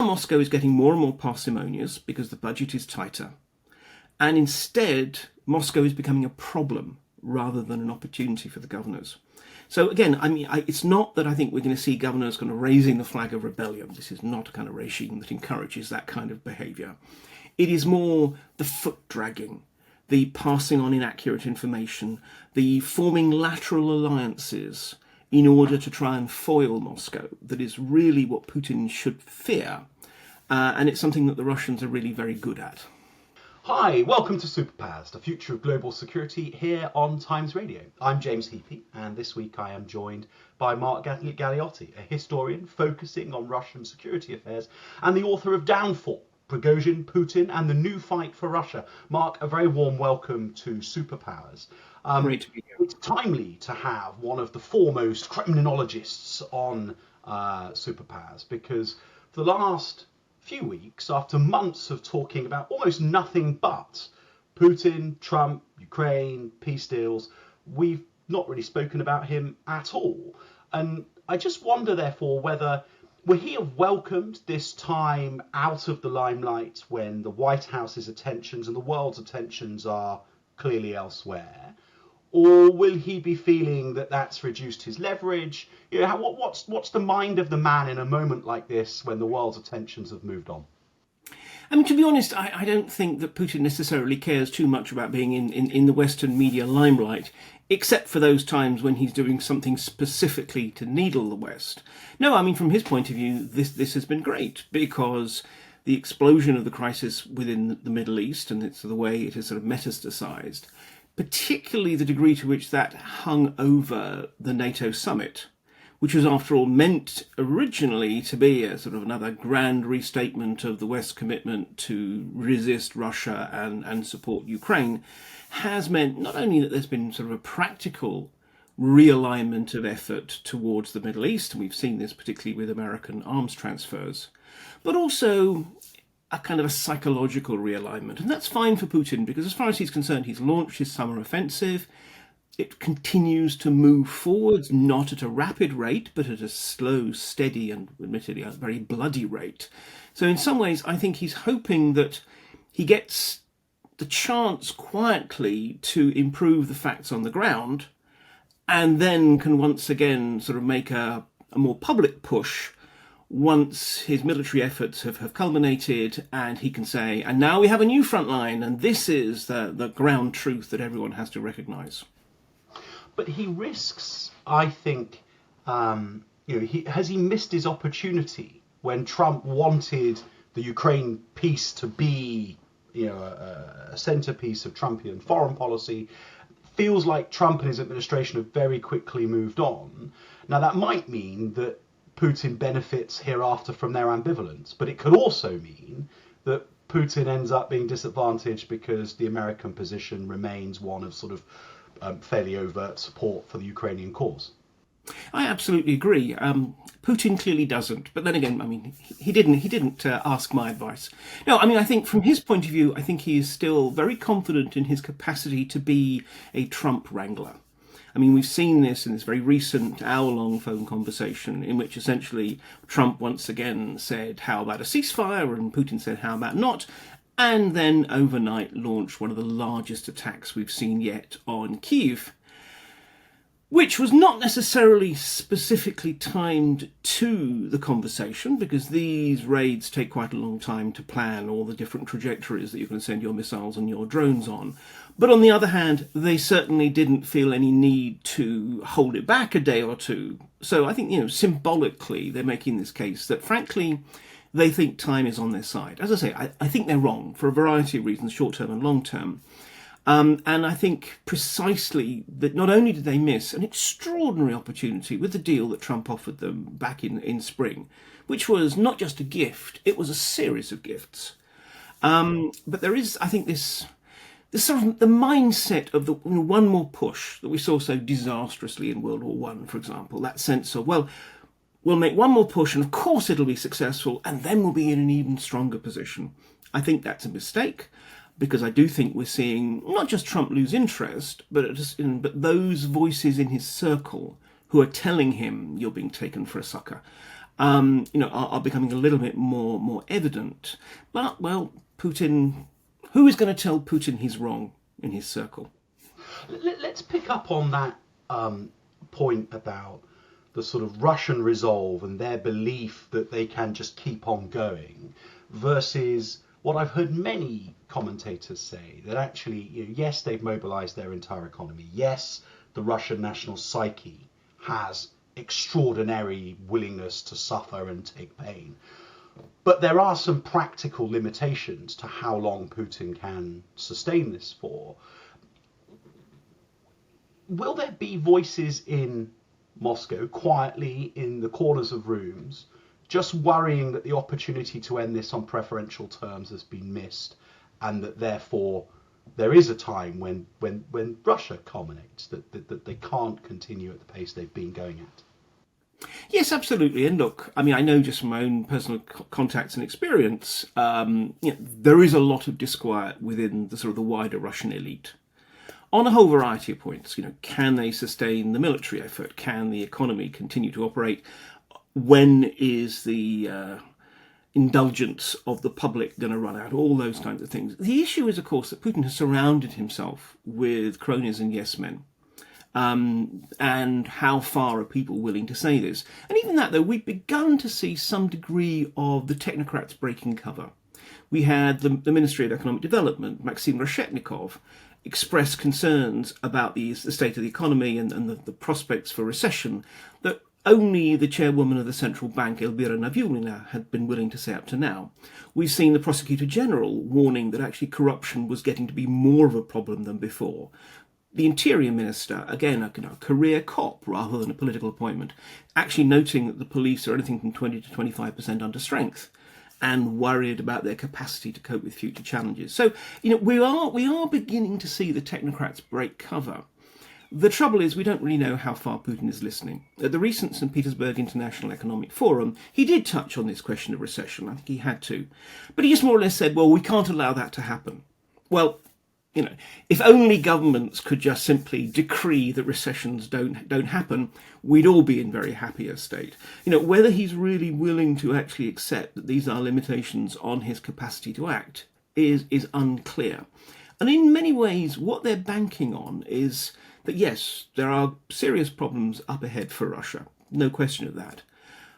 Moscow is getting more and more parsimonious because the budget is tighter. And instead, Moscow is becoming a problem rather than an opportunity for the governors. So again, it's not that I think we're going to see governors kind of raising the flag of rebellion. This is not a kind of regime that encourages that kind of behaviour. It is more the foot dragging, the passing on inaccurate information, the forming lateral alliances in order to try and foil Moscow. That is really what Putin should fear. And it's something that the Russians are really very good at. Hi, welcome to Superpowers, the future of global security here on Times Radio. I'm James Heapy, and this week I am joined by Mark Galeotti, a historian focusing on Russian security affairs and the author of Downfall, Prigozhin, Putin and the New Fight for Russia. Mark, a very warm welcome to Superpowers. Great to be here. It's timely to have one of the foremost criminologists on Superpowers, because for the last few weeks, after months of talking about almost nothing but Putin, Trump, Ukraine, peace deals, we've not really spoken about him at all. And I just wonder, therefore, whether would he have welcomed this time out of the limelight when the White House's attentions and the world's attentions are clearly elsewhere? Or will he be feeling that that's reduced his leverage? You know, what's the mind of the man in a moment like this when the world's attentions have moved on? I mean, to be honest, I don't think that Putin necessarily cares too much about being in the Western media limelight, except for those times when he's doing something specifically to needle the West. No, I mean, from his point of view, this has been great, because the explosion of the crisis within the Middle East, and it's the way it has sort of metastasized, particularly the degree to which that hung over the NATO summit, which was, after all, meant originally to be a sort of another grand restatement of the West's commitment to resist Russia and support Ukraine, has meant not only that there's been sort of a practical realignment of effort towards the Middle East, and we've seen this particularly with American arms transfers, but also a kind of a psychological realignment. And that's fine for Putin, because as far as he's concerned, he's launched his summer offensive. It continues to move forwards, not at a rapid rate, but at a slow, steady, and admittedly a very bloody rate. So in some ways, I think he's hoping that he gets the chance quietly to improve the facts on the ground, and then can once again sort of make a more public push once his military efforts have culminated, and he can say, and now we have a new front line, and this is the ground truth that everyone has to recognise. But he risks, I think, has he missed his opportunity when Trump wanted the Ukraine peace to be, a centrepiece of Trumpian foreign policy? Feels like Trump and his administration have very quickly moved on. Now, that might mean that Putin benefits hereafter from their ambivalence, but it could also mean that Putin ends up being disadvantaged because the American position remains one of sort of fairly overt support for the Ukrainian cause. I absolutely agree. Putin clearly doesn't, but then again, I mean, he didn't ask my advice. No, I mean, I think from his point of view, I think he is still very confident in his capacity to be a Trump wrangler. I mean, we've seen this in this very recent hour-long phone conversation in which essentially Trump once again said, how about a ceasefire? And Putin said, how about not? And then overnight launched one of the largest attacks we've seen yet on Kyiv, which was not necessarily specifically timed to the conversation, because these raids take quite a long time to plan all the different trajectories that you can send your missiles and your drones on. But on the other hand, they certainly didn't feel any need to hold it back a day or two. So I think, symbolically, they're making this case that, frankly, they think time is on their side. As I say, I think they're wrong for a variety of reasons, short-term and long-term. And I think precisely that not only did they miss an extraordinary opportunity with the deal that Trump offered them back in spring, which was not just a gift, it was a series of gifts. But there is, I think, this sort of the mindset of the one more push that we saw so disastrously in World War I, for example, that sense of, well, we'll make one more push and of course it'll be successful and then we'll be in an even stronger position. I think that's a mistake, because I do think we're seeing not just Trump lose interest, but those voices in his circle who are telling him you're being taken for a sucker. are becoming a little bit more evident. But, well, Putin, who is going to tell Putin he's wrong in his circle? Let's pick up on that point about the sort of Russian resolve and their belief that they can just keep on going versus what I've heard many commentators say, that actually, yes, they've mobilized their entire economy. Yes, the Russian national psyche has extraordinary willingness to suffer and take pain. But there are some practical limitations to how long Putin can sustain this for. Will there be voices in Moscow, quietly in the corners of rooms, just worrying that the opportunity to end this on preferential terms has been missed, and that therefore there is a time when Russia culminates, that they can't continue at the pace they've been going at? Yes, absolutely. And look, I mean, I know just from my own personal contacts and experience, there is a lot of disquiet within the sort of the wider Russian elite on a whole variety of points. Can they sustain the military effort? Can the economy continue to operate? When is the indulgence of the public going to run out? All those kinds of things. The issue is, of course, that Putin has surrounded himself with cronies and yes men. And how far are people willing to say this? And even that, though, we've begun to see some degree of the technocrats breaking cover. We had the Ministry of Economic Development, Maxim Reshetnikov, express concerns about the state of the economy and the prospects for recession that only the chairwoman of the central bank, Elvira Nabiullina, had been willing to say up to now. We've seen the Prosecutor General warning that actually corruption was getting to be more of a problem than before. The Interior Minister, again, a career cop rather than a political appointment, actually noting that the police are anything from 20 to 25% under strength and worried about their capacity to cope with future challenges. So, we are beginning to see the technocrats break cover. The trouble is we don't really know how far Putin is listening. At the recent St. Petersburg International Economic Forum, he did touch on this question of recession. I think he had to. But he just more or less said, well, we can't allow that to happen. Well, if only governments could just simply decree that recessions don't happen, we'd all be in very happier state. Whether he's really willing to actually accept that these are limitations on his capacity to act is unclear. And in many ways, what they're banking on is that, yes, there are serious problems up ahead for Russia, no question of that.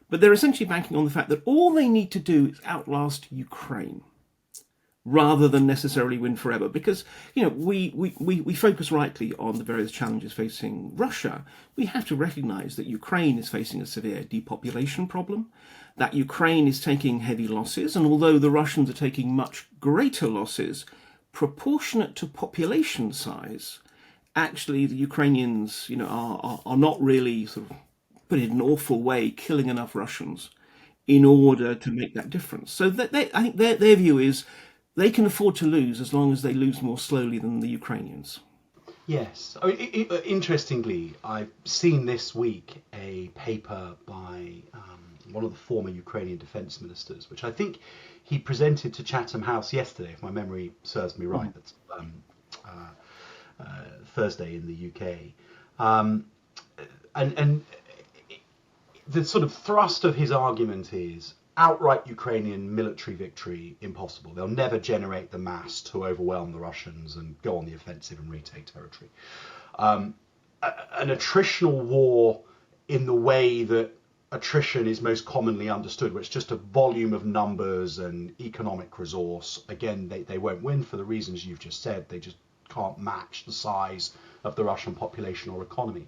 But they're essentially banking on the fact that all they need to do is outlast Ukraine, rather than necessarily win forever. Because, we focus rightly on the various challenges facing Russia. We have to recognise that Ukraine is facing a severe depopulation problem, that Ukraine is taking heavy losses, and although the Russians are taking much greater losses, proportionate to population size, actually the Ukrainians, are not really, sort of, put it in an awful way, killing enough Russians in order to make that difference. So I think their view is they can afford to lose as long as they lose more slowly than the Ukrainians. Yes. Interestingly, I've seen this week a paper by one of the former Ukrainian defense ministers, which I think he presented to Chatham House yesterday, if my memory serves me right. That's Thursday in the UK. And the sort of thrust of his argument is outright Ukrainian military victory impossible. They'll never generate the mass to overwhelm the Russians and go on the offensive and retake territory. An attritional war in the way that attrition is most commonly understood, where it's just a volume of numbers and economic resource. Again, they won't win for the reasons you've just said. They just can't match the size of the Russian population or economy.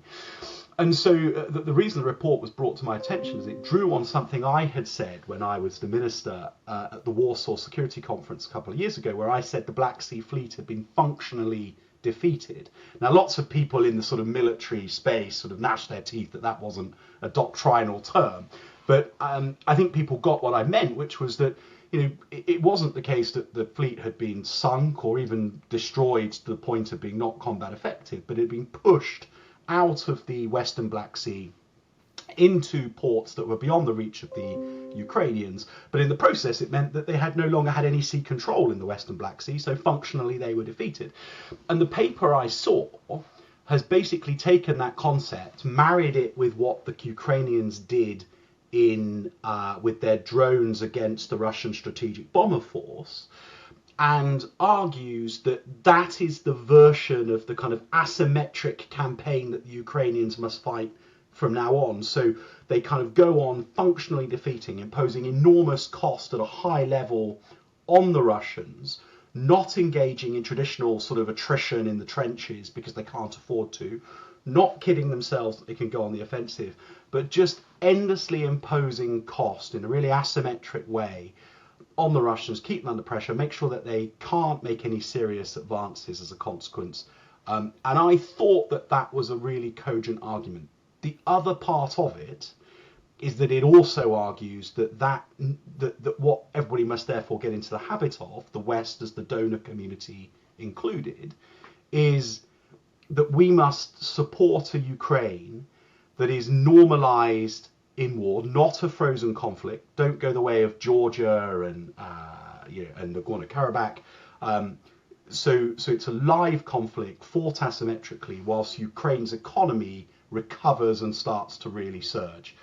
And so the reason the report was brought to my attention is it drew on something I had said when I was the minister at the Warsaw Security Conference a couple of years ago, where I said the Black Sea Fleet had been functionally defeated. Now, lots of people in the sort of military space sort of gnashed their teeth that wasn't a doctrinal term. But I think people got what I meant, which was that it wasn't the case that the fleet had been sunk or even destroyed to the point of being not combat effective, but it had been pushed out of the Western Black Sea into ports that were beyond the reach of the Ukrainians. But in the process, it meant that they had no longer had any sea control in the Western Black Sea, so functionally they were defeated. And the paper I saw has basically taken that concept, married it with what the Ukrainians did in with their drones against the Russian strategic bomber force, and argues that that is the version of the kind of asymmetric campaign that the Ukrainians must fight from now on. So they kind of go on functionally defeating, imposing enormous cost at a high level on the Russians, not engaging in traditional sort of attrition in the trenches because they can't afford to, not kidding themselves that they can go on the offensive, but just endlessly imposing cost in a really asymmetric way on the Russians, keep them under pressure, make sure that they can't make any serious advances as a consequence. And I thought that that was a really cogent argument. The other part of it is that it also argues that what everybody must therefore get into the habit of, the West as the donor community included, is that we must support a Ukraine that is normalized in war, not a frozen conflict. Don't go the way of Georgia and Nagorno-Karabakh. So it's a live conflict fought asymmetrically, whilst Ukraine's economy recovers and starts to really surge.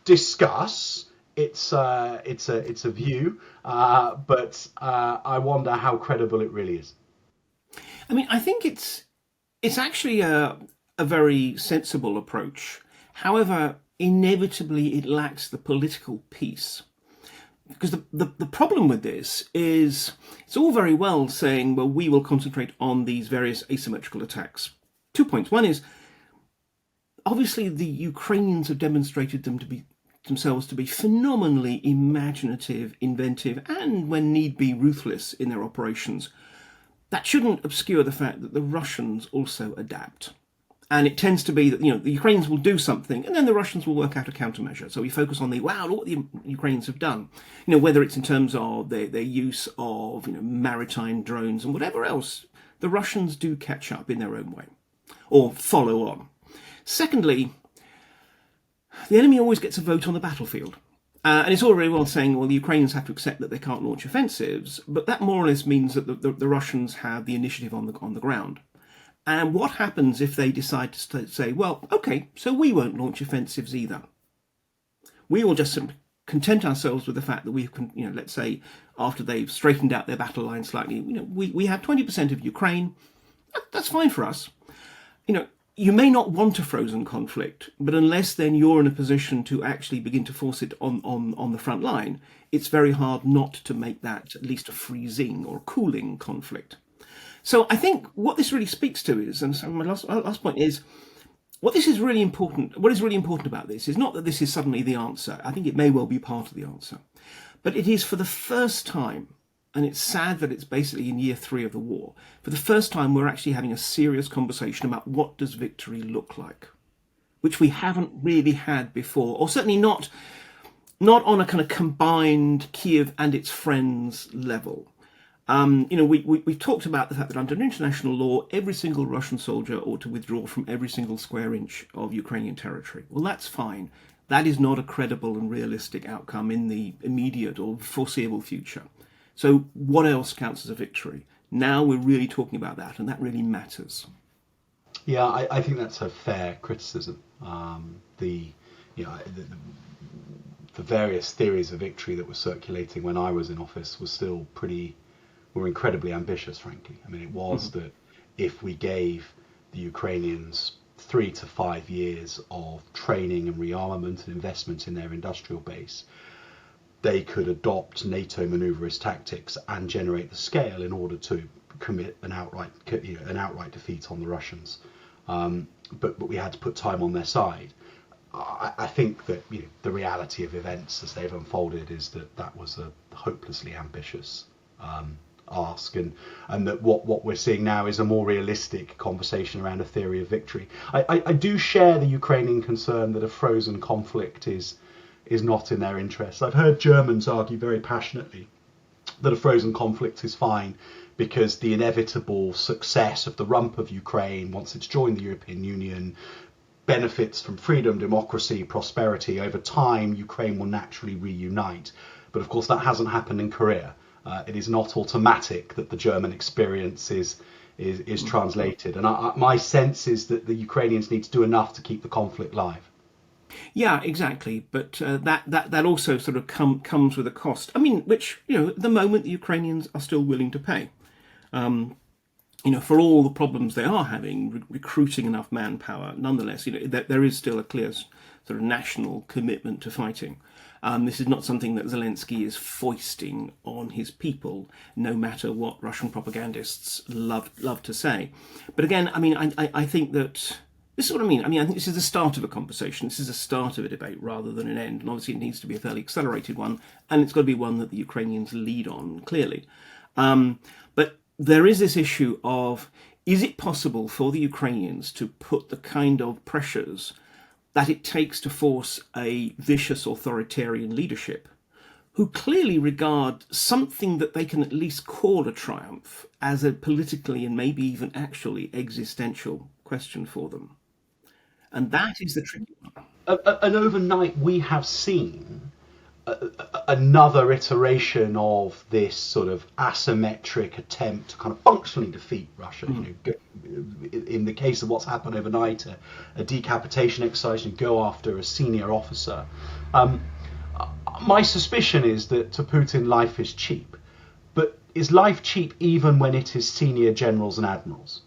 Discuss. It's a view, but I wonder how credible it really is. I mean, I think it's actually a very sensible approach. However, inevitably it lacks the political piece. Because the problem with this is it's all very well saying, well, we will concentrate on these various asymmetrical attacks. 2 points. One is, obviously the Ukrainians have demonstrated themselves to be phenomenally imaginative, inventive, and when need be, ruthless in their operations. That shouldn't obscure the fact that the Russians also adapt. And it tends to be that, the Ukrainians will do something and then the Russians will work out a countermeasure. So we focus on look what the Ukrainians have done. Whether it's in terms of their use of, maritime drones and whatever else, the Russians do catch up in their own way or follow on. Secondly, the enemy always gets a vote on the battlefield. And it's all very well saying, well, the Ukrainians have to accept that they can't launch offensives, but that more or less means that the Russians have the initiative on the ground. And what happens if they decide to say, well, okay, so we won't launch offensives either. We will just content ourselves with the fact that we can, let's say, after they've straightened out their battle line slightly, we have 20% of Ukraine. That's fine for us. You may not want a frozen conflict, but unless then you're in a position to actually begin to force it on the front line, it's very hard not to make that at least a freezing or cooling conflict. So I think what this really speaks to is, and so my last point is, what is really important about this is not that this is suddenly the answer. I think it may well be part of the answer. But it is for the first time, and it's sad that it's basically in year 3 of the war, for the first time we're actually having a serious conversation about what does victory look like, which we haven't really had before, or certainly not on a kind of combined Kiev and its friends level. We've talked about the fact that under international law, every single Russian soldier ought to withdraw from every single square inch of Ukrainian territory. Well, that's fine. That is not a credible and realistic outcome in the immediate or foreseeable future. So what else counts as a victory? Now we're really talking about that, and that really matters. Yeah, I think that's a fair criticism. The various theories of victory that were circulating when I was in office were incredibly ambitious, frankly. I mean, it was that if we gave the Ukrainians 3 to 5 years of training and rearmament and investment in their industrial base, they could adopt NATO maneuverist tactics and generate the scale in order to commit an outright defeat on the Russians. But we had to put time on their side. I think that the reality of events as they've unfolded is that was a hopelessly ambitious ask, and that what we're seeing now is a more realistic conversation around a theory of victory. I do share the Ukrainian concern that a frozen conflict is not in their interest. I've heard Germans argue very passionately that a frozen conflict is fine because the inevitable success of the rump of Ukraine once it's joined the European Union benefits from freedom, democracy, prosperity. Over time, Ukraine will naturally reunite. But of course, that hasn't happened in Korea. It is not automatic that the German experience is translated. And my sense is that the Ukrainians need to do enough to keep the conflict live. Yeah, exactly. But that also sort of comes with a cost. I mean, which at the moment the Ukrainians are still willing to pay. For all the problems they are having recruiting enough manpower, nonetheless, there is still a clear sort of national commitment to fighting. This is not something that Zelensky is foisting on his people, no matter what Russian propagandists love to say. But again, I mean, I think that this is what I mean. I mean, I think this is the start of a conversation. This is the start of a debate rather than an end. And obviously, it needs to be a fairly accelerated one, and it's got to be one that the Ukrainians lead on clearly. But there is this issue of, is it possible for the Ukrainians to put the kind of pressures that it takes to force a vicious authoritarian leadership who clearly regard something that they can at least call a triumph as a politically and maybe even actually existential question for them? And that is the tricky one. And overnight, we have seen another iteration of this sort of asymmetric attempt to kind of functionally defeat Russia. In the case of what's happened overnight, a decapitation exercise and go after a senior officer. My suspicion is that to Putin, life is cheap. But is life cheap even when it is senior generals and admirals?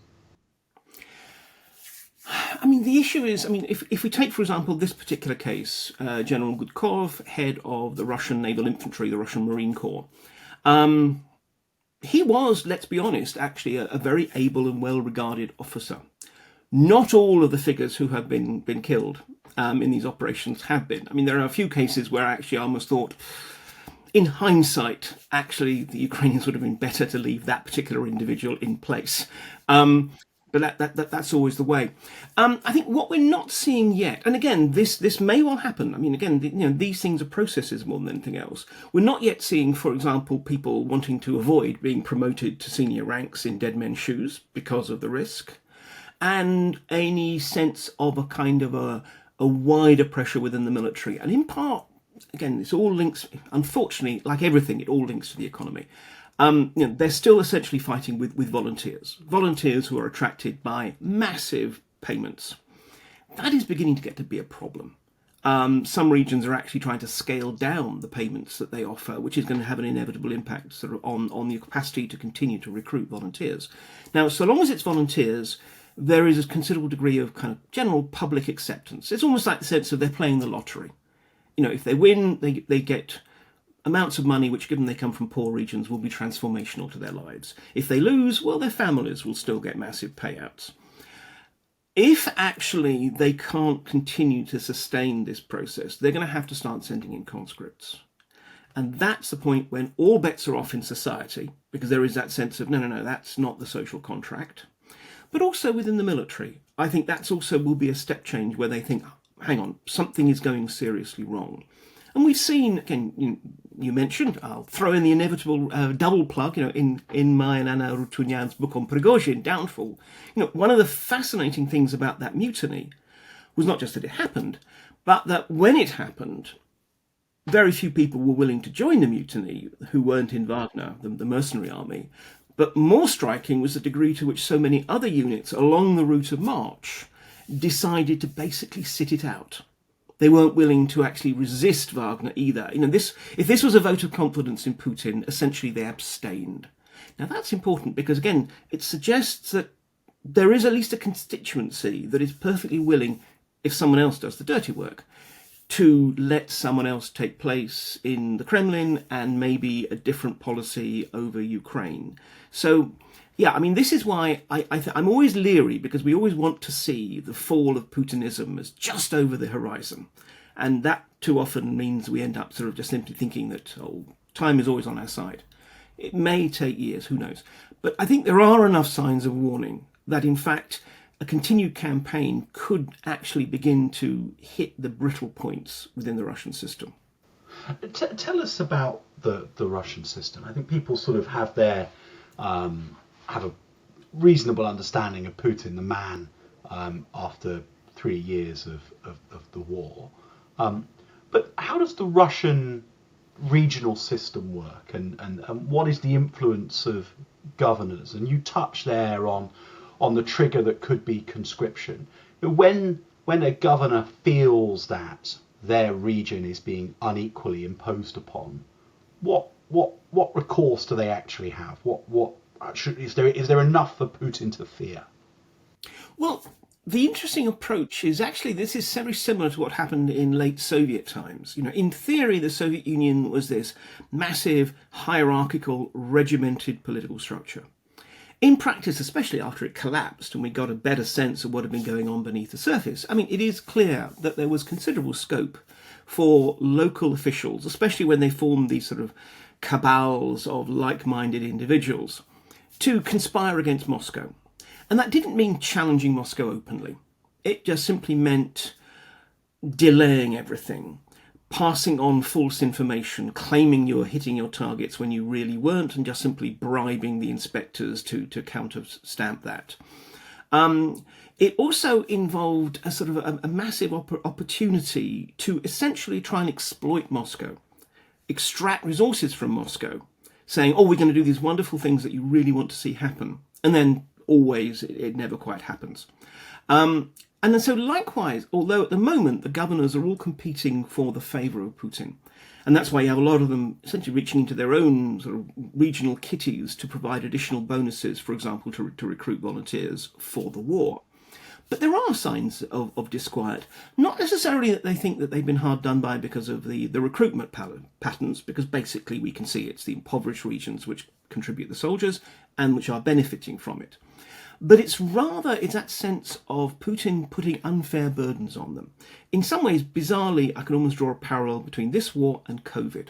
I mean, the issue is, I mean, if we take, for example, this particular case, General Gudkov, head of the Russian Naval Infantry, the Russian Marine Corps, he was, let's be honest, actually a very able and well-regarded officer. Not all of the figures who have been killed in these operations have been. I mean, there are a few cases where actually I almost thought, in hindsight, actually the Ukrainians would have been better to leave that particular individual in place. But that's always the way. I think what we're not seeing yet, and again, this may well happen. I mean, again, these things are processes more than anything else. We're not yet seeing, for example, people wanting to avoid being promoted to senior ranks in dead men's shoes because of the risk, and any sense of a kind of a wider pressure within the military. And in part, again, this all links, unfortunately, like everything, it all links to the economy. They're still essentially fighting with volunteers who are attracted by massive payments. That is beginning to get to be a problem. Some regions are actually trying to scale down the payments that they offer, which is going to have an inevitable impact sort of on the capacity to continue to recruit volunteers. Now, so long as it's volunteers, there is a considerable degree of kind of general public acceptance. It's almost like the sense of they're playing the lottery. If they win, they get amounts of money which, given they come from poor regions, will be transformational to their lives. If they lose, well, their families will still get massive payouts. If actually they can't continue to sustain this process, they're going to have to start sending in conscripts. And that's the point when all bets are off in society, because there is that sense of, no, that's not the social contract. But also within the military, I think that's also will be a step change where they think, hang on, something is going seriously wrong. And we've seen, again, you mentioned, I'll throw in the inevitable double plug, in my and Anna Rutunyan's book on Prigozhin, Downfall. One of the fascinating things about that mutiny was not just that it happened, but that when it happened, very few people were willing to join the mutiny who weren't in Wagner, the mercenary army. But more striking was the degree to which so many other units along the route of march decided to basically sit it out. They weren't willing to actually resist Wagner either. If this was a vote of confidence in Putin, essentially they abstained. Now that's important because, again, it suggests that there is at least a constituency that is perfectly willing, if someone else does the dirty work, to let someone else take place in the Kremlin and maybe a different policy over Ukraine. So, yeah, I mean, this is why I'm always leery, because we always want to see the fall of Putinism as just over the horizon. And that too often means we end up sort of just simply thinking that, time is always on our side. It may take years, who knows. But I think there are enough signs of warning that, in fact, a continued campaign could actually begin to hit the brittle points within the Russian system. Tell us about the Russian system. I think people sort of have their have a reasonable understanding of Putin, the man, after 3 years of the war. But how does the Russian regional system work, and what is the influence of governors? And you touch there on the trigger that could be conscription. When when a governor feels that their region is being unequally imposed upon, what recourse do they actually have? What is there enough for Putin to fear? Well, the interesting approach is actually this is very similar to what happened in late Soviet times. In theory, the Soviet Union was this massive, hierarchical, regimented political structure. In practice, especially after it collapsed and we got a better sense of what had been going on beneath the surface, it is clear that there was considerable scope for local officials, especially when they formed these sort of cabals of like-minded individuals, to conspire against Moscow. And that didn't mean challenging Moscow openly. It just simply meant delaying everything, passing on false information, claiming you were hitting your targets when you really weren't, and just simply bribing the inspectors to counter-stamp that. It also involved a sort of a massive opportunity to essentially try and exploit Moscow, extract resources from Moscow, saying, oh, we're going to do these wonderful things that you really want to see happen. And then always it never quite happens. And then so likewise, although at the moment the governors are all competing for the favour of Putin, and that's why you have a lot of them essentially reaching into their own sort of regional kitties to provide additional bonuses, for example, to recruit volunteers for the war. But there are signs of disquiet, not necessarily that they think that they've been hard done by because of the recruitment patterns, because basically we can see it's the impoverished regions which contribute the soldiers and which are benefiting from it. But it's that sense of Putin putting unfair burdens on them. In some ways, bizarrely, I can almost draw a parallel between this war and COVID.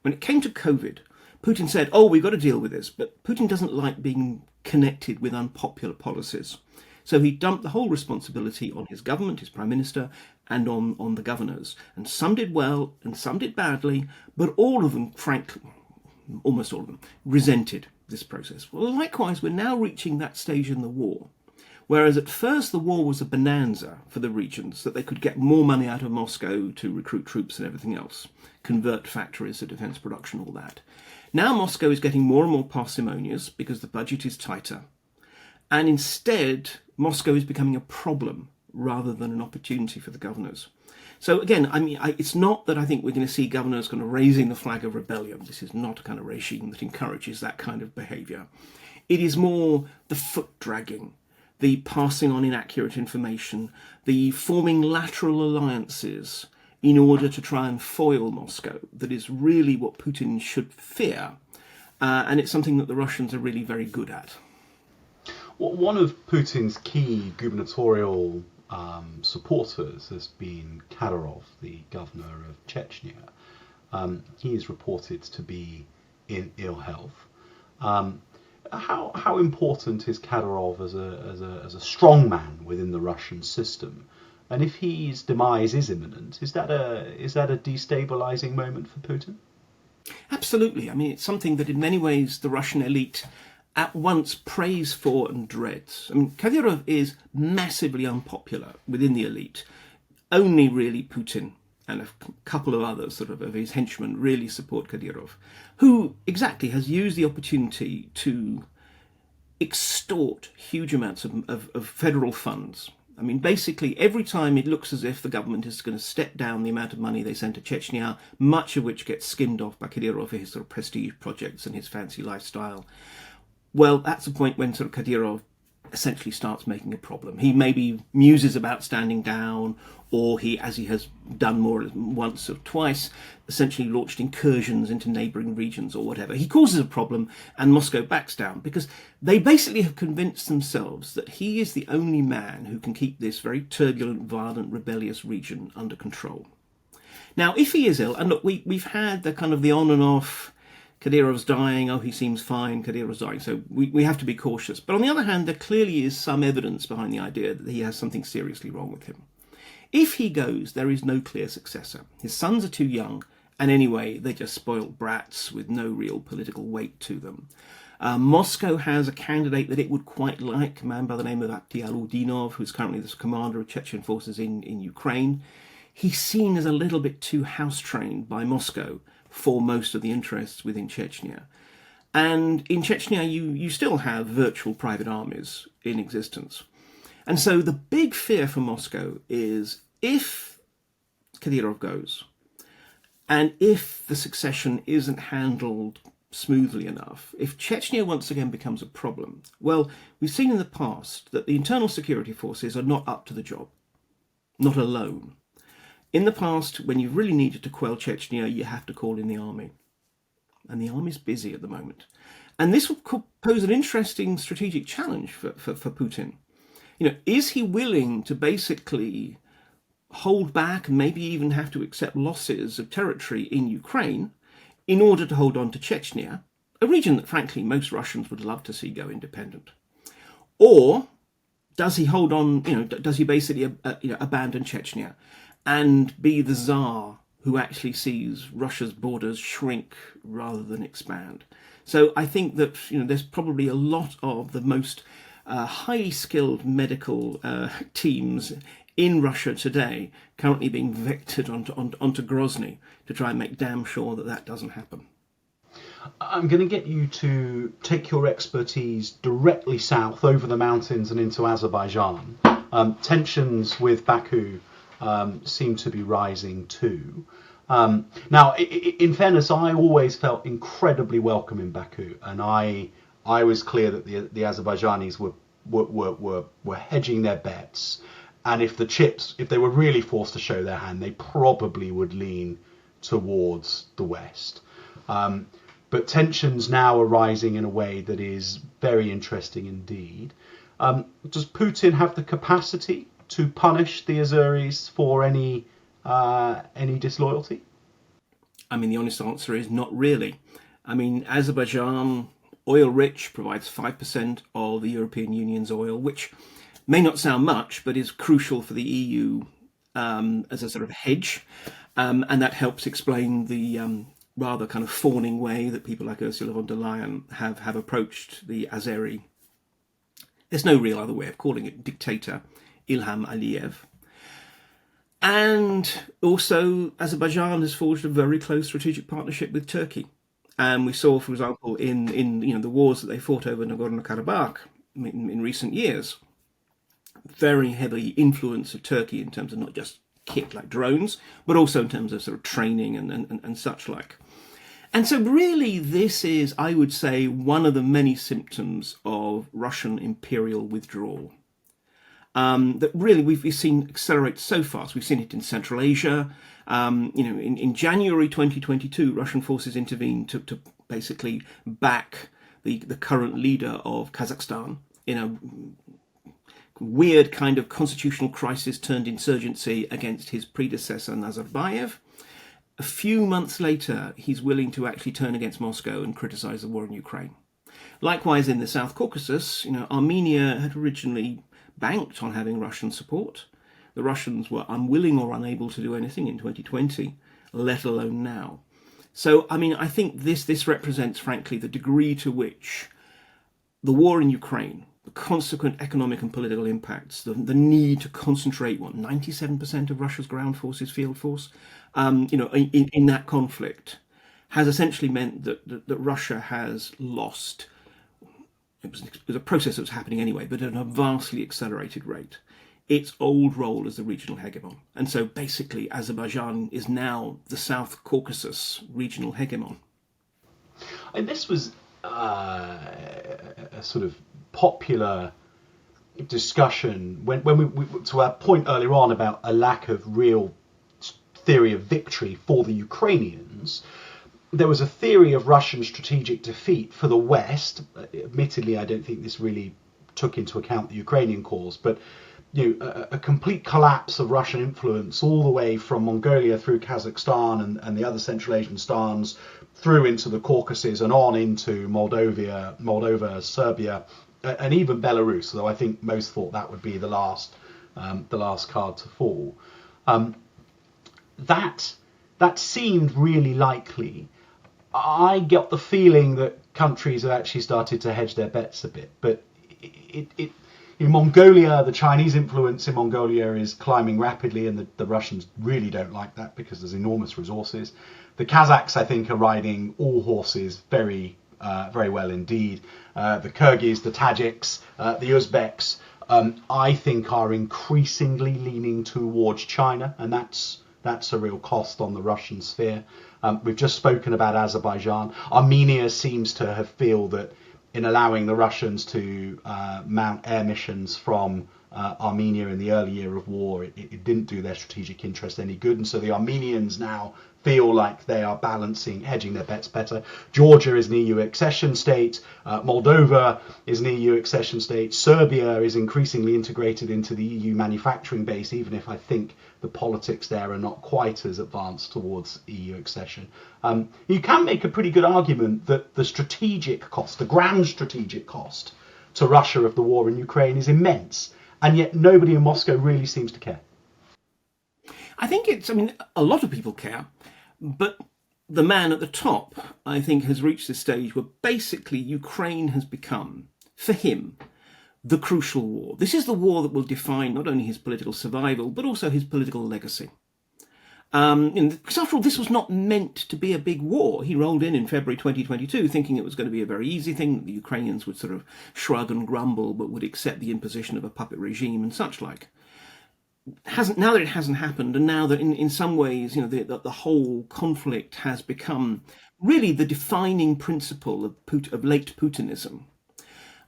When it came to COVID, Putin said, oh, we've got to deal with this. But Putin doesn't like being connected with unpopular policies. So he dumped the whole responsibility on his government, his prime minister, and on the governors. And some did well and some did badly, but all of them, frankly, almost all of them, resented this process. Well, likewise, we're now reaching that stage in the war, whereas at first the war was a bonanza for the regions, that they could get more money out of Moscow to recruit troops and everything else, convert factories to defence production, all that. Now Moscow is getting more and more parsimonious because the budget is tighter. And instead, Moscow is becoming a problem rather than an opportunity for the governors. So again, it's not that I think we're going to see governors kind of raising the flag of rebellion. This is not a kind of regime that encourages that kind of behaviour. It is more the foot dragging, the passing on inaccurate information, the forming lateral alliances in order to try and foil Moscow. That is really what Putin should fear. And it's something that the Russians are really very good at. Well, one of Putin's key gubernatorial supporters has been Kadyrov, the governor of Chechnya. He is reported to be in ill health. How important is Kadyrov as a strong man within the Russian system? And if his demise is imminent, is that a destabilizing moment for Putin? Absolutely. It's something that in many ways the Russian elite at once praise for and dreads. Kadyrov is massively unpopular within the elite. Only really Putin and a couple of others of his henchmen really support Kadyrov, who exactly has used the opportunity to extort huge amounts of federal funds. Basically, every time it looks as if the government is going to step down the amount of money they send to Chechnya, much of which gets skimmed off by Kadyrov for his prestige projects and his fancy lifestyle. Well, that's the point when Kadyrov essentially starts making a problem. He maybe muses about standing down, or he, as he has done more once or twice, essentially launched incursions into neighbouring regions or whatever. He causes a problem and Moscow backs down because they basically have convinced themselves that he is the only man who can keep this very turbulent, violent, rebellious region under control. Now, if he is ill, and look, we've had the on and off, Kadyrov's dying, oh, he seems fine, Kadyrov's dying, so we have to be cautious. But on the other hand, there clearly is some evidence behind the idea that he has something seriously wrong with him. If he goes, there is no clear successor. His sons are too young, and anyway, they're just spoiled brats with no real political weight to them. Moscow has a candidate that it would quite like, a man by the name of Galeotti, who's currently the commander of Chechen forces in Ukraine. He's seen as a little bit too house-trained by Moscow for most of the interests within Chechnya. And in Chechnya, you still have virtual private armies in existence. And so the big fear for Moscow is if Kadyrov goes, and if the succession isn't handled smoothly enough, if Chechnya once again becomes a problem, well, we've seen in the past that the internal security forces are not up to the job, not alone. In the past, when you really needed to quell Chechnya, you have to call in the army. And the army's busy at the moment. And this could pose an interesting strategic challenge for Putin. Is he willing to basically hold back and maybe even have to accept losses of territory in Ukraine in order to hold on to Chechnya, a region that, frankly, most Russians would love to see go independent? Or does he hold on, does he basically abandon Chechnya and be the Tsar who actually sees Russia's borders shrink rather than expand? So I think that there's probably a lot of the most highly skilled medical teams in Russia today currently being vectored onto Grozny to try and make damn sure that doesn't happen. I'm going to get you to take your expertise directly south over the mountains and into Azerbaijan. Tensions with Baku seem to be rising too. Now, in fairness, I always felt incredibly welcome in Baku, and I was clear that the Azerbaijanis were hedging their bets, and if they were really forced to show their hand, they probably would lean towards the West. But tensions now are rising in a way that is very interesting indeed. Does Putin have the capacity to punish the Azeris for any disloyalty? I mean, the honest answer is not really. I mean, Azerbaijan, oil rich, provides 5% of the European Union's oil, which may not sound much, but is crucial for the EU as a sort of hedge. And that helps explain the rather kind of fawning way that people like Ursula von der Leyen have approached the Azeri. There's no real other way of calling it, dictator Ilham Aliyev. And also, Azerbaijan has forged a very close strategic partnership with Turkey. And we saw, for example, in the wars that they fought over Nagorno-Karabakh in recent years, very heavy influence of Turkey in terms of not just kit like drones, but also in terms of sort of training and such like. And so really this is, I would say, one of the many symptoms of Russian imperial withdrawal. That really we've seen accelerate so fast. We've seen it in Central Asia. In January 2022, Russian forces intervened to basically back the current leader of Kazakhstan in a weird kind of constitutional crisis turned insurgency against his predecessor Nazarbayev. A few months later, he's willing to actually turn against Moscow and criticize the war in Ukraine. Likewise, in the South Caucasus, Armenia had originally banked on having Russian support. The Russians were unwilling or unable to do anything in 2020, let alone now. So, I mean, I think this represents, frankly, the degree to which the war in Ukraine, the consequent economic and political impacts, the need to concentrate, 97% of Russia's ground forces, field force, in that conflict, has essentially meant that Russia has lost. It was a process that was happening anyway, but at a vastly accelerated rate, its old role as the regional hegemon. And so basically Azerbaijan is now the South Caucasus regional hegemon. And this was a sort of popular discussion when we to our point earlier on about a lack of real theory of victory for the Ukrainians. There was a theory of Russian strategic defeat for the West. Admittedly, I don't think this really took into account the Ukrainian cause, but a complete collapse of Russian influence all the way from Mongolia through Kazakhstan and the other Central Asian stans through into the Caucasus and on into Moldova, Serbia, and even Belarus, though I think most thought that would be the last card to fall. That seemed really likely. I got the feeling that countries have actually started to hedge their bets a bit, but in Mongolia, the Chinese influence in Mongolia is climbing rapidly, and the Russians really don't like that because there's enormous resources. The Kazakhs, I think, are riding all horses very well indeed. The Kyrgyz, the Tajiks, the Uzbeks I think are increasingly leaning towards China, and that's a real cost on the Russian sphere. We've just spoken about Azerbaijan. Armenia seems to have feel that in allowing the Russians to mount air missions from Armenia in the early year of war, it didn't do their strategic interest any good, and so the Armenians now feel like they are hedging their bets better. Georgia is an EU accession state. Moldova is an EU accession state. Serbia is increasingly integrated into the EU manufacturing base, even if I think the politics there are not quite as advanced towards EU accession. You can make a pretty good argument that the strategic cost, the grand strategic cost to Russia of the war in Ukraine is immense, and yet nobody in Moscow really seems to care. I think a lot of people care, but the man at the top, I think, has reached this stage where basically Ukraine has become, for him, the crucial war. This is the war that will define not only his political survival, but also his political legacy. Because after all, this was not meant to be a big war. He rolled in February 2022 thinking it was going to be a very easy thing, that the Ukrainians would sort of shrug and grumble, but would accept the imposition of a puppet regime and such like. Now that it hasn't happened, and now that in some ways, the whole conflict has become really the defining principle of late Putinism,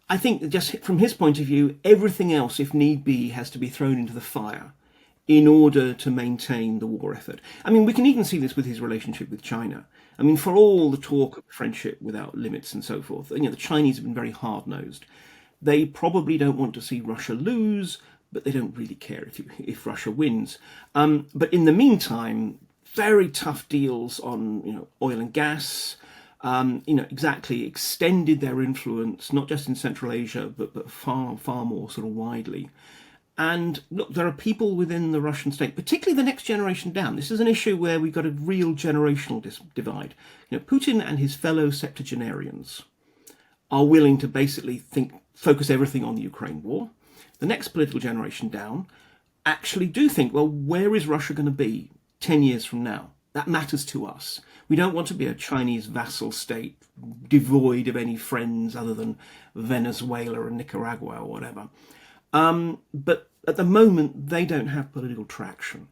I think that just from his point of view, everything else, if need be, has to be thrown into the fire in order to maintain the war effort. I mean, we can even see this with his relationship with China. I mean, for all the talk of friendship without limits and so forth, the Chinese have been very hard-nosed. They probably don't want to see Russia lose, but they don't really care if Russia wins. But in the meantime, very tough deals on oil and gas, exactly extended their influence, not just in Central Asia, but far, far more sort of widely. And look, there are people within the Russian state, particularly the next generation down. This is an issue where we've got a real generational divide. Putin and his fellow septuagenarians are willing to basically focus everything on the Ukraine war. The next political generation down actually do think, well, where is Russia going to be 10 years from now? That matters to us. We don't want to be a Chinese vassal state devoid of any friends other than Venezuela and Nicaragua or whatever. But at the moment, they don't have political traction.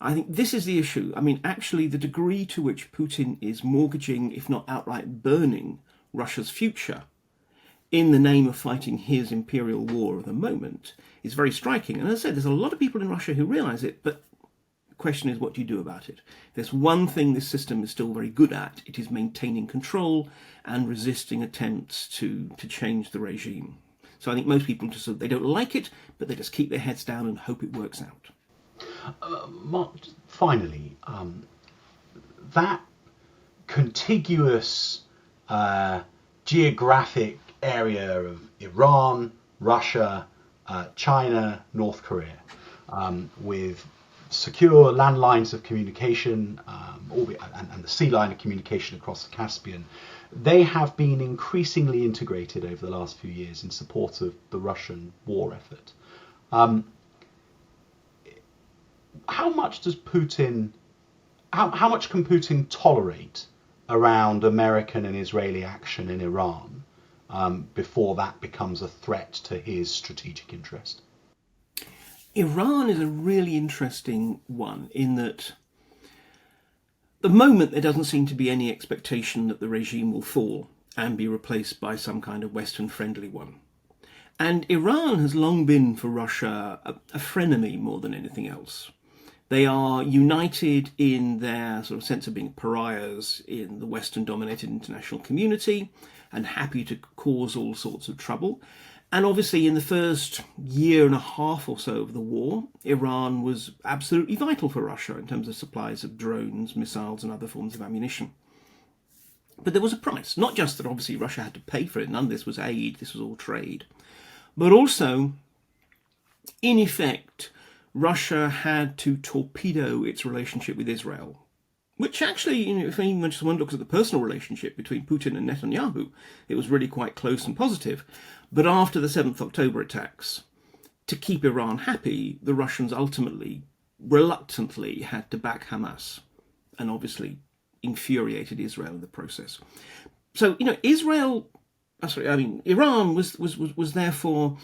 I think this is the issue. I mean, actually, the degree to which Putin is mortgaging, if not outright burning, Russia's future in the name of fighting his imperial war at the moment is very striking. And as I said, there's a lot of people in Russia who realise it, but the question is, what do you do about it? There's one thing this system is still very good at. It is maintaining control and resisting attempts to change the regime. So I think most people they don't like it, but they just keep their heads down and hope it works out. Mark, finally, that contiguous geographic area of Iran, Russia, China, North Korea, with secure landlines of communication and the sea line of communication across the Caspian, they have been increasingly integrated over the last few years in support of the Russian war effort. How much can Putin tolerate around American and Israeli action in Iran before that becomes a threat to his strategic interest? Iran is a really interesting one in that at the moment there doesn't seem to be any expectation that the regime will fall and be replaced by some kind of Western friendly one. And Iran has long been for Russia a frenemy more than anything else. They are united in their sort of sense of being pariahs in the Western-dominated international community and happy to cause all sorts of trouble. And obviously in the first year and a half or so of the war, Iran was absolutely vital for Russia in terms of supplies of drones, missiles and other forms of ammunition. But there was a price, not just that obviously Russia had to pay for it, none of this was aid, this was all trade, but also, in effect, Russia had to torpedo its relationship with Israel, which actually, if anyone looks at the personal relationship between Putin and Netanyahu, it was really quite close and positive. But after the 7th October attacks, to keep Iran happy, the Russians ultimately, reluctantly, had to back Hamas, and obviously infuriated Israel in the process. So, Iran was therefore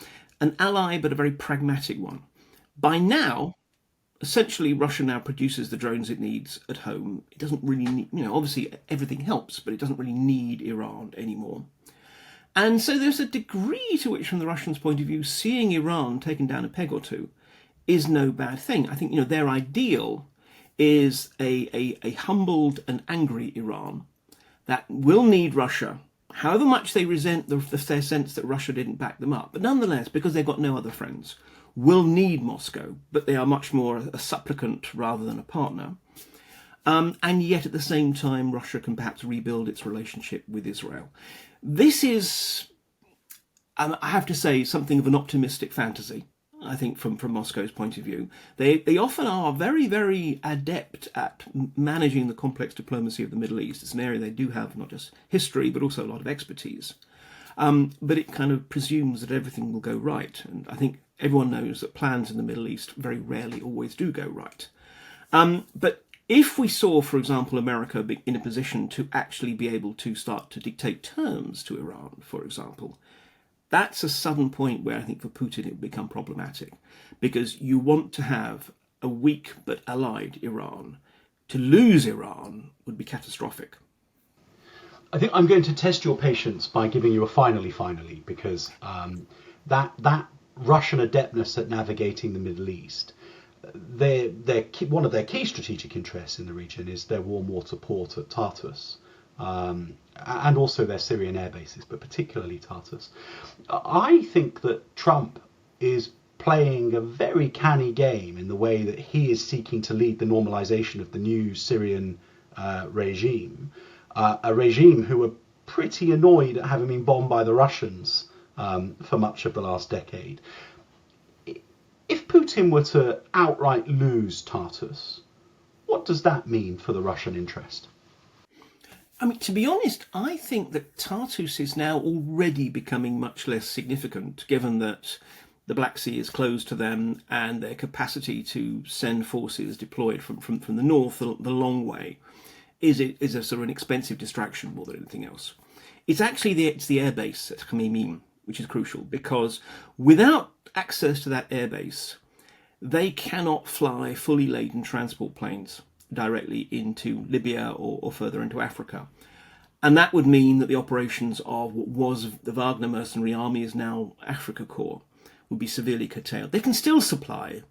an ally, but a very pragmatic one. By now, essentially, Russia now produces the drones it needs at home. It doesn't really need, obviously everything helps, but it doesn't really need Iran anymore. And so there's a degree to which, from the Russians' point of view, seeing Iran taken down a peg or two is no bad thing. I think, their ideal is a humbled and angry Iran that will need Russia, however much they resent their sense that Russia didn't back them up. But nonetheless, because they've got no other friends, will need Moscow, but they are much more a supplicant rather than a partner. And yet at the same time, Russia can perhaps rebuild its relationship with Israel. This is, I have to say, something of an optimistic fantasy, I think, from Moscow's point of view. They often are very, very adept at managing the complex diplomacy of the Middle East. It's an area they do have not just history, but also a lot of expertise. But it kind of presumes that everything will go right. And I think everyone knows that plans in the Middle East very rarely always do go right. But if we saw, for example, America be in a position to actually be able to start to dictate terms to Iran, for example, that's a sudden point where I think for Putin it would become problematic, because you want to have a weak but allied Iran. To lose Iran would be catastrophic. I think I'm going to test your patience by giving you a finally, because that Russian adeptness at navigating the Middle East, one of their key strategic interests in the region is their warm water port at Tartus, and also their Syrian air bases, but particularly Tartus. I think that Trump is playing a very canny game in the way that he is seeking to lead the normalization of the new Syrian regime, a regime who were pretty annoyed at having been bombed by the Russians for much of the last decade. If Putin were to outright lose Tartus, what does that mean for the Russian interest? I mean, to be honest, I think that Tartus is now already becoming much less significant, given that the Black Sea is closed to them and their capacity to send forces deployed from the north the long way is a sort of an expensive distraction more than anything else. It's actually it's the airbase at Khmeimim which is crucial, because without access to that airbase, they cannot fly fully laden transport planes directly into Libya or further into Africa. And that would mean that the operations of what was the Wagner mercenary army, is now Afrika Korps, would be severely curtailed. They can still supply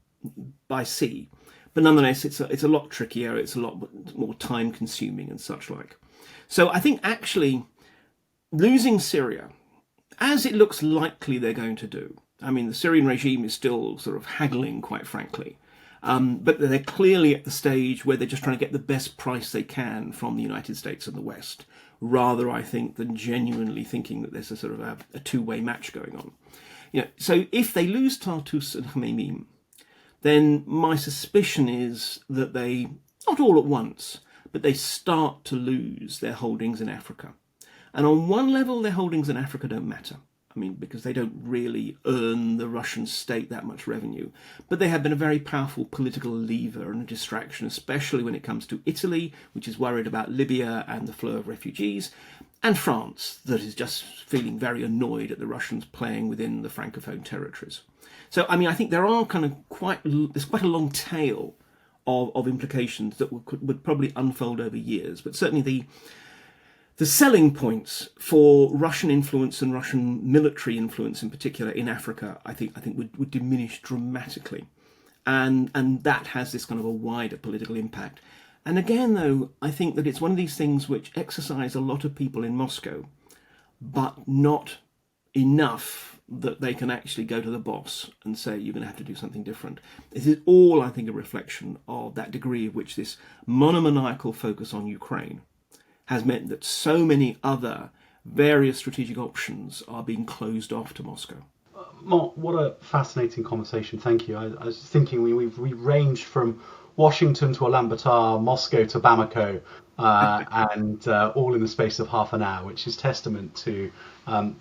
by sea, but nonetheless it's a lot trickier, it's a lot more time consuming and such like. So I think actually losing Syria, as it looks likely they're going to do, I mean the Syrian regime is still sort of haggling, quite frankly, but they're clearly at the stage where they're just trying to get the best price they can from the United States and the West, rather, I think, than genuinely thinking that there's a sort of a two-way match going on. So if they lose Tartus and Khmeimim, then my suspicion is that they, not all at once, but they start to lose their holdings in Africa. And on one level, their holdings in Africa don't matter. I mean, because they don't really earn the Russian state that much revenue. But they have been a very powerful political lever and a distraction, especially when it comes to Italy, which is worried about Libya and the flow of refugees, and France, that is just feeling very annoyed at the Russians playing within the Francophone territories. So, I mean, I think there are there's quite a long tail of implications that would probably unfold over years. But certainly the selling points for Russian influence and Russian military influence in particular in Africa, I think would diminish dramatically. And that has this kind of a wider political impact. And again, though, I think that it's one of these things which exercise a lot of people in Moscow, but not enough that they can actually go to the boss and say, you're going to have to do something different. This is all, I think, a reflection of that degree of which this monomaniacal focus on Ukraine has meant that so many other various strategic options are being closed off to Moscow. Mark, what a fascinating conversation. Thank you. I was thinking we've ranged from Washington to Ulaanbaatar, Moscow to Bamako, and all in the space of half an hour, which is testament to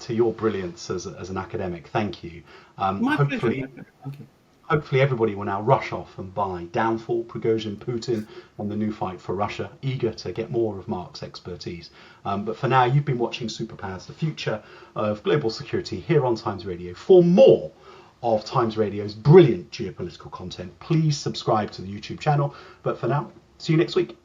your brilliance as an academic. Thank you. My pleasure. Thank you. Hopefully everybody will now rush off and buy Downfall, Prigozhin, Putin, and the New Fight for Russia, eager to get more of Mark's expertise. But for now, you've been watching Superpowers, the future of global security here on Times Radio. For more of Times Radio's brilliant geopolitical content. Please subscribe to the YouTube channel. But for now, see you next week.